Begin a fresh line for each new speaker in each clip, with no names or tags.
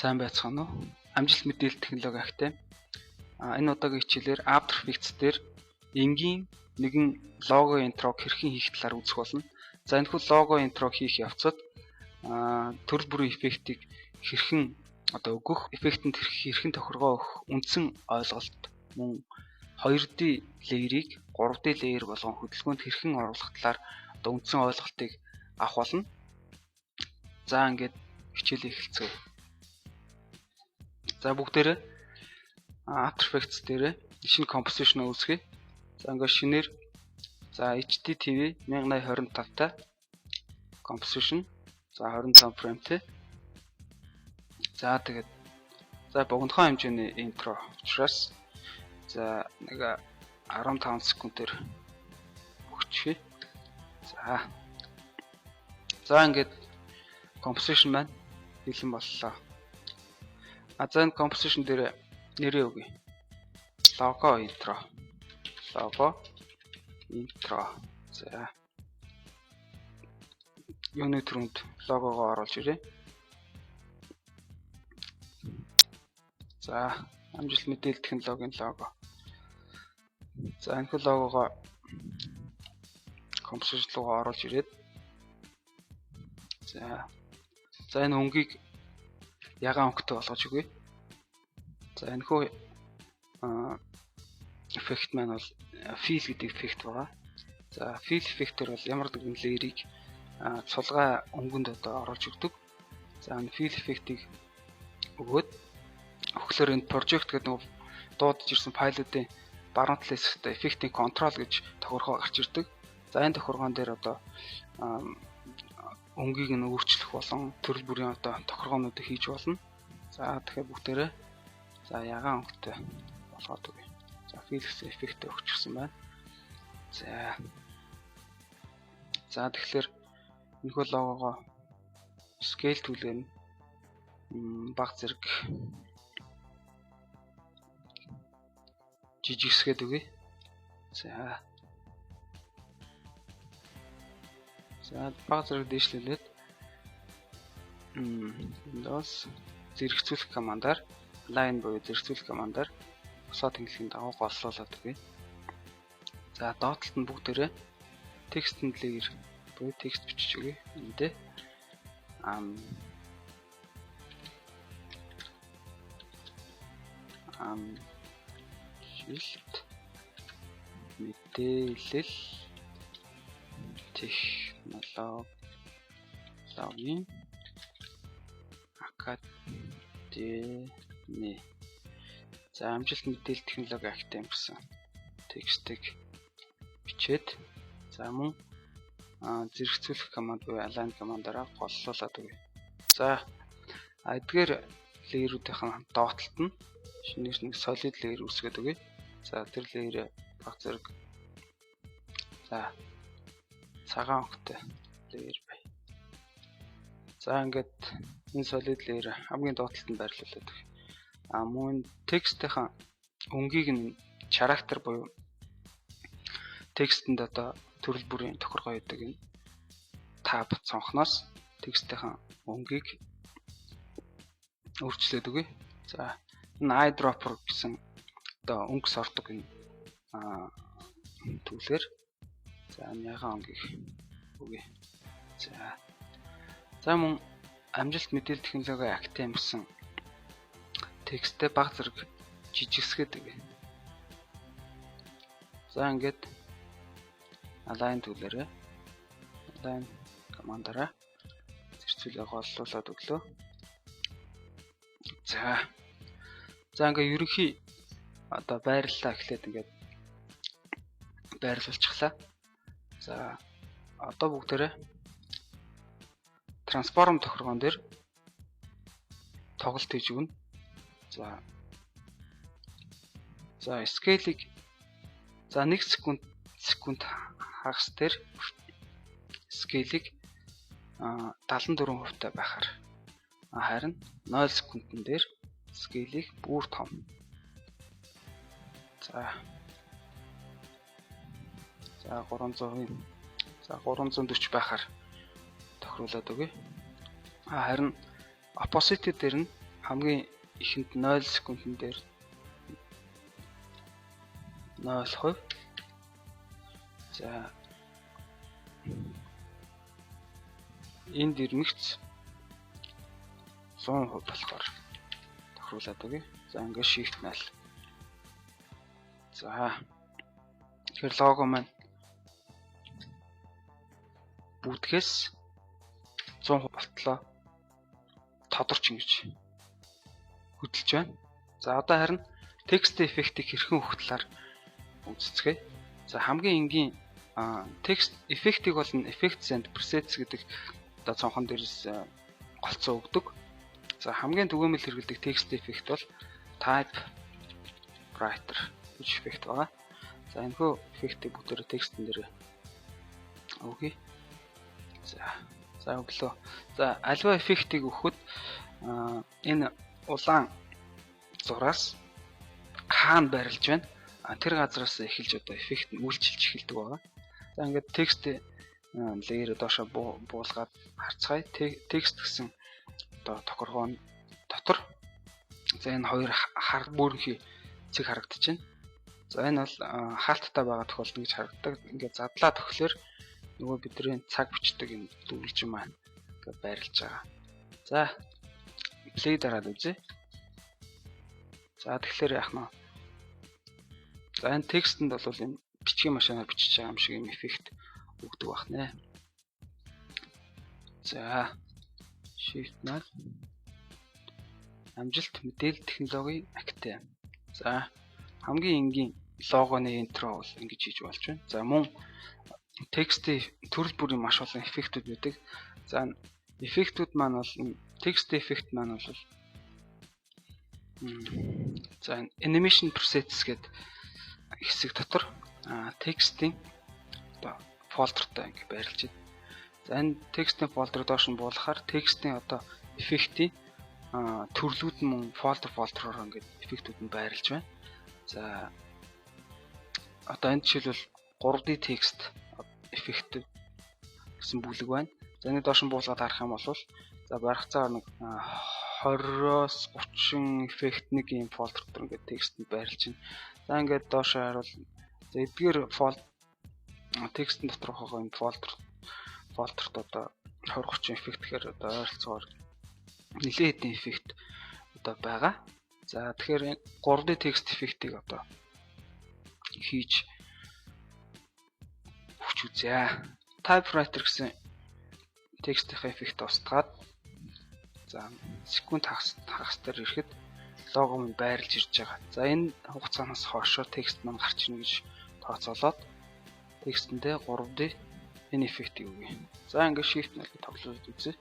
Сайн байцгаана уу? Амжилт мэдээлэл технологи ахтай. Энэ удаагийн хичээлээр After Effects дээр энгийн нэгэн лого интрог хэрхэн хийх талаар үзэх болно. За энэ хүү лого интрог хийх явцад төрөл бүрийн эффектийг хэрхэн өгөх, эффектэнд хэрхэн тохиргоо өгөх үндсэн ойлголт мөн 2D леерийг 3D леер болгон хөдөлгөөнд хэрхэн оруулах талаар үндсэн ойлголтыг авах болно. За ингээд хичээлээ эхэлцгээе. За бүгдээрээ After Effects дээр шинэ composition үүсгэе. За ингээд шинээр HDTV 1080 та composition. За 25 фреймтэй. За тэгээд богинохон хэмжээний интро учраас нэг 15 секундээр өгчихье. За ингээд composition маань бэлэн боллоо. За энэ composition дээр нэрээ өгье. Logo intro. За юуны түрүүнд логогоо оруулж ирээ. За амжилт мэдээлэл технологийн лого. За энэ логогоо composition руу оруулж ирээд за энэ өнгийг ягаан өнгөтэй болгож өгье. За энэ хүү эффект маань бол fill гэдэг эффект байгаа. За fill эффектээр бол ямар нэгэн леерийг цулгаа өнгөнд оруулж өгдөг. За энэ fill эффектийг өгөхлөөр энэ project гэдэг нэг дуудаж ирсэн файлуудын баруун талын хэсэгт эффектийн control гэж тохиргоо гарч ирдэг. За энэ тохиргоон дээр өнгийг нь өөрчлөх болон төрөл бүрийн тохиргоонуудыг хийж болно. За тэгэхээр бүгдээрээ ягаан өнгөтэй болгоод өгье. За fill эффект өгчихсөн байна. За тэгэхээр энэхүү логогоо scale tool-ээр баг зэрэг жижигсгээд өгье. За баг зэрэг дээшлүүлээд Windows зэрэгцүүлэх командаар line буюу зэрэгцүүлэх командаар босоо тэнхлэхийн дагуу голлуулад өгье. За доотлолт нь бүгдээрээ text layer буюу текст бичиж өгье. Эндээ амжилт мэдээлэл технологийн академи. За амжилт мэдээлэл технологи академи гэсэн текстийг бичээд мөн зэрэгцүүлэх команд буюу align командаараа голлуулад өгье. За эдгээр леерүүдийн доотлолт нь шинээр нэг solid layer үүсгээд өгье. За тэр layer баг зэрэг цагаан өнгөтэй layer бай. За ингээд энэ solid layer хамгийн доотлолтод байрлуулад өгье. Мөн текстийн өнгийг нь character буюу текстэнд төрөл бүрийн тохиргоо өгдөг энэ tab цонхноос текстийн өнгийг өөрчлөөд өгье. За энэ eyedropper гэсэн өнгө сордог энэ түүлээр ягаан өнгийг өгье. За мөн амжилт мэдээлэл технологи академи гэсэн тексттэй баг зэрэг жижигсгээд өгье. За ингээд align түүлээрээ align командаараа зэрэгцүүлээ голлуулад өглөө. За ингээд ерөнхий байрлалаа эхлээд ингээд байрлуулчихлаа. За одоо бүгдээрээ transform тохиргоон дээр тоглолт хийж өгнө. За scale-ийг 1 секунд хагас дээр scale-ийг 74% таа байхаар харин 0 секундын дээр scale-ийг бүр том. За 340 байхаар тохируулад өгье. Харин opposite дээр нь хамгийн ихэнд 0 секундын дээр 0%. За энд ирмэгц 100% болохоор тохируулаад өгье. За ингээд shift 0. За тэгэхээр лого маань бүгдгээс 100% болтлоо. Тодорч ингэж хөдөлж байна. За одоо харин текст эффектийг хэрхэн ухтлаар үзцгээе. За хамгийн энгийн текст эффектийг бол effects and presets гэдэг одоо цонхон дээрээс голцоо өгдөг. За хамгийн түгээмэл хэрэглэдэг текст эффект бол typewriter гэж эффект байгаа. За энэхүү эффектийг бүгдээрээ текстэн дээр өгье. За өглөө. За альва эффектийг өгөхөд энэ улаан зураас хаана байрлаж байна? Тэр газараас эхэлж одоо эффект нь үйлчилж эхэлдэг байгаа. За ингээд текст layer доошо буулгаад харцгаая. Текст гэсэн одоо тохиргоо дотор за энэ хоёр хар бүрхий цэг харагдаж байна. За энэ бол хаалттай байгаа тохиолдол гэж харагддаг. Ингээд задлаад өгөхлөөр нөгөө бидний цаг бичдэг энэ дүрлжин маань ингээд байрлаж байгаа. За play дараад үзье. За тэгэхээр яах нь. За энэ текстэнд бол энэ бичгийн машинаар бичиж байгаа юм шиг юм эффект өгдөг байна. За shift 0 амжилт мэдээлэл технологийн актив. За хамгийн энгийн логоны интро бол ингэж хийж болж байна. За мөн текстийн төрөл бүрийн маш олон эффектүүд байдаг. За эффектүүд маань бол текст эффект маань бол за animation presets гэдэг хэсэг дотор текстийн одоо фолдертай ингэ байрлаж байна. За энэ текстийн фолдер доош нь буулгахаар текстийн одоо эффектийн төрлүүд нь мөн фолдероор ингэ эффектүүд нь байрлаж байна. За одоо энэ жишээлбэл 3D текст эффект гэсэн бүлэг байна. За энэ доош нь буулгаад харах юм бол за баригцаар нэг 20-оос 30 эффект нэг юм фолдер дотор ингээд текстэнд байрлаж байна. За ингээд доош харуул за эдгээр текстэн дотор байгаа энэ фолдерт одоо 20-30 эффект гэхээр одоо ойролцоогоор нэлээд хэдэн эффект одоо байгаа. За тэгэхээр 3D текст эффектийг одоо хийж өгч үзье. Typewriter гэсэн текстийн эффект устгаад за секунд хагас дээр ирэхэд лого нь байрлаж ирж байгаа. За энэ хугацаанаас хойш текст маань гарч ирнэ гэж тооцоолоод текстэндээ 3D энэ эффектийг өгье. За ингээд shift нэлээд тоглоод үзье.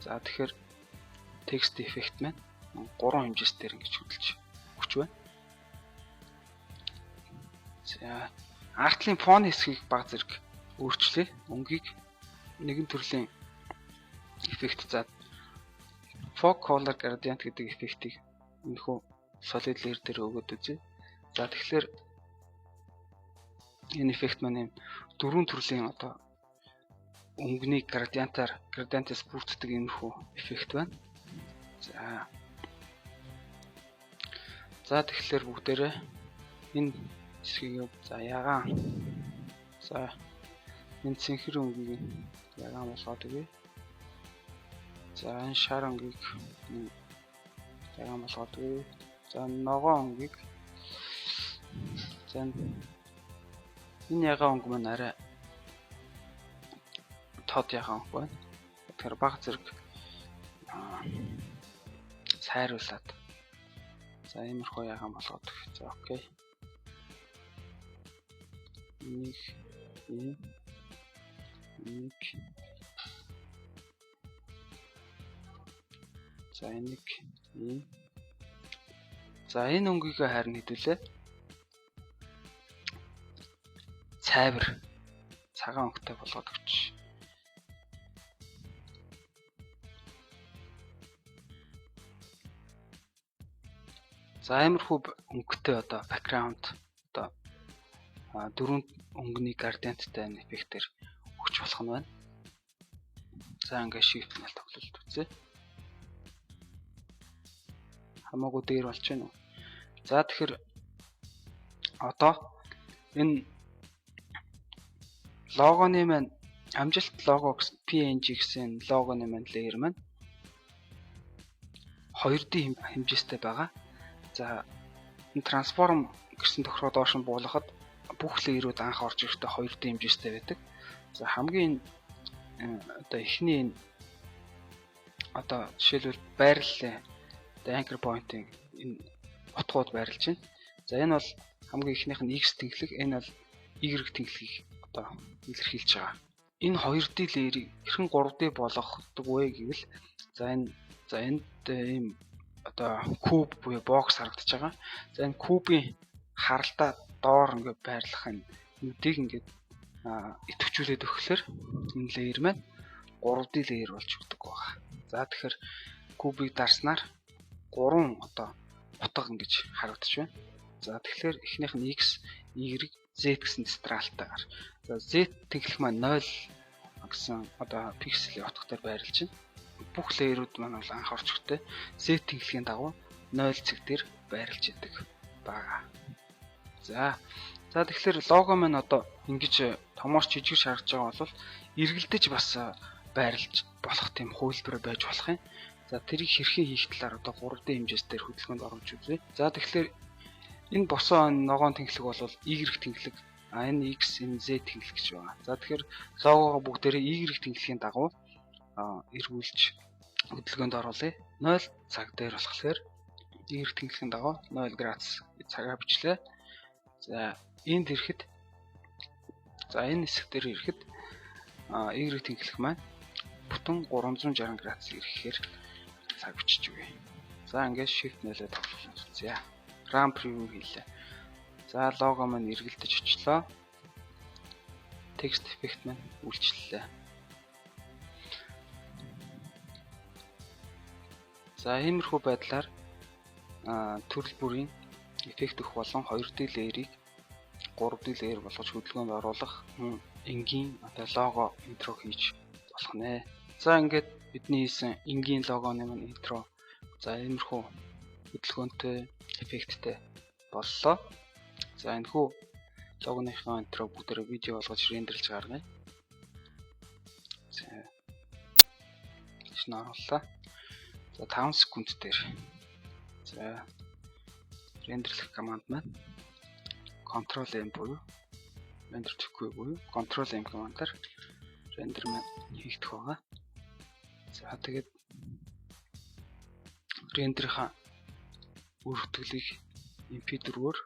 За тэгэхээр текст эффект маань 3 хэмжээс дээр ингэж хөдөлж өгч байна. За артлын фон хэсгийг баг зэрэг өөрчлөе. Өнгийг нэгэн төрлийн эффект за fog color gradient гэдэг эффектийг энэхүү solid layer дээр өгöd үзье. За тэгэхээр энэ эффект маань дөрвөн төрлийн одоо өнгөний градиентээс бүрддэг энэхүү эффект байна. За тэгэхээр бүгдээрээ энэ хэсгийг за ягаан за энэ цэнхэр өнгийг ягаан болгоод өгье. За энэ шар өнгийг ягаан болгоод өгье. За ногоон өнгийг за энэ ягаан өнг маань арай тод ягаан өнг байна. Тэгэхээр баг зэрэг сайруулад за иймэрхүү ягаан болгоод өгье. За окей. Нэг за нэг за энэ өнгийг харин хэдүүлээ цайвар цагаан өнгөтэй болгоод өгч. За иймэрхүү өнгөтэй одоо background одоо дөрвөн өнгөний градиенттай эффектээр өгч болох нь байна. За ингээд shift нэл тоглолт үзье. хамаагүй дээр болж байна уу. За тэгэхээр одоо энэ логоны маань амжилт лого гэсэн PNG гэсэн логоны маань layer маань 2D хэмжээстэй байгаа. За энэ transform гэсэн тохиолдолд доош нь буулгахад бүх layer-ууд анх орж ирэхдээ 2D хэмжээстэй байдаг. За хамгийн одоо эхний одоо жишээлбэл байрлал anchor point-ийн энэ утгууд байрлаж байна. За энэ бол хамгийн эхнийх нь X тэнхлэг, энэ бол Y тэнхлэгийг одоо илэрхийлж байгаа. Энэ 2D layer-ийг хэрхэн 3D болгодог вэ гэвэл за энд ийм одоо куб буюу бокс харагдаж байгаа. За энэ кубын харалтаа доор ингээд байрлах энэ нүдийг ингээд идэвхжүүлээд өгөхлөөр энэ layer маань 3D layer болж өгдөг байгаа. За тэгэхээр кубыг дарснаар 3 одоо утга ингэж харагдаж байна. За тэгэхээр эхнийх нь X, Y, Z гэсэн дистралтайгаар. За Z тэнхлэх маань 0 гэсэн одоо пикселийн утгатай байрлаж байна. Бүх layer-ууд маань бол анх орж ирэхдээ Z тэнхлэгийн дагуу 0 цэг дээр байрлаж идэг байгаа. За тэгэхээр лого маань одоо ингэж томооч жижиг шаргаж байгаа бол эргэлдэж бас байрлаж болох тийм хувилбар байж болох юм. За тэрийг хэрхэн хийх талаар одоо 3D хэмжээсээр хөдөлгөөнд оруулж үзье. За тэгэхээр энэ босоо ногоон тэнхлэг бол Y тэнхлэг, энэ X, энэ Z тэнхлэг гэж байна. За тэгэхээр логого бүгдээрээ Y тэнхлэгийн дагуу эргүүлж хөдөлгөөнд оруулъя. 0 цаг дээр болохоор Y тэнхлэгийн дагуу 0 градус цагаа бичлээ. За энд ирэхэд энэ хэсэг дээр ирэхэд Y тэнхлэх маань бүтэн 360 градус ирэхээр цаг бичиж өгье. За ингээд shift нөлөө тоглуулж үзье. RAM preview хийлээ. За лого маань эргэлдэж очлоо. Text effect маань үйлчлэлээ. За иймэрхүү байдлаар төрөл бүрийн эффект өгөх болон 2D layer-ыг 3D layer болгож хөдөлгөөнд оруулах энгийн одоо лого интро хийж болох нэ. За ингээд бидний хийсэн энгийн логоны маань интро. За иймэрхүү хөдөлгөөнтэй эффекттэй боллоо. За энэхүү логоныхоо интро бүгдээрээ видео болгож рендерлж гаргая. За чинь оруулаа. За 5 секунд дээр. За рендерлэх команд маань Ctrl M буюу рендер хийхгүй буюу Ctrl M командаар рендер маань хийгдэх байгаа. За тэгээд рендерийнхаа үр хөтөлийг MP4-оор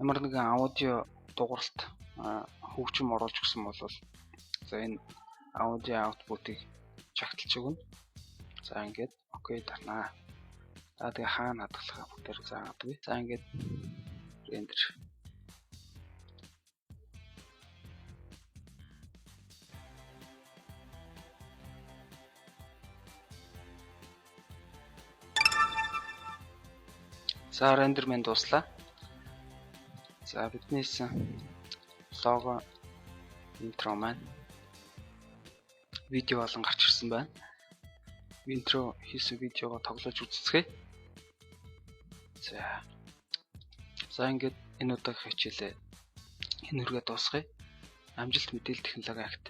ямар нэгэн аудио дууралт хөгжим оруулж гисэн бол за энэ аудио аутпутыг чагталж өгнө. За ингээд окей дарнаа. За тэгээ хаана хадгалахаа бүгдээр заадаг. За ингээд рендер. За рендер маань дуслаа. За бидний хийсэн лого интро маань видео болон гарч ирсэн байна. Интро хийсэн видеого тоглож үзцгээе. За ингээд энэ удаагийн хичээлээ энэ үргээ дуусгая. Амжилт мэдээлэл технологи агт.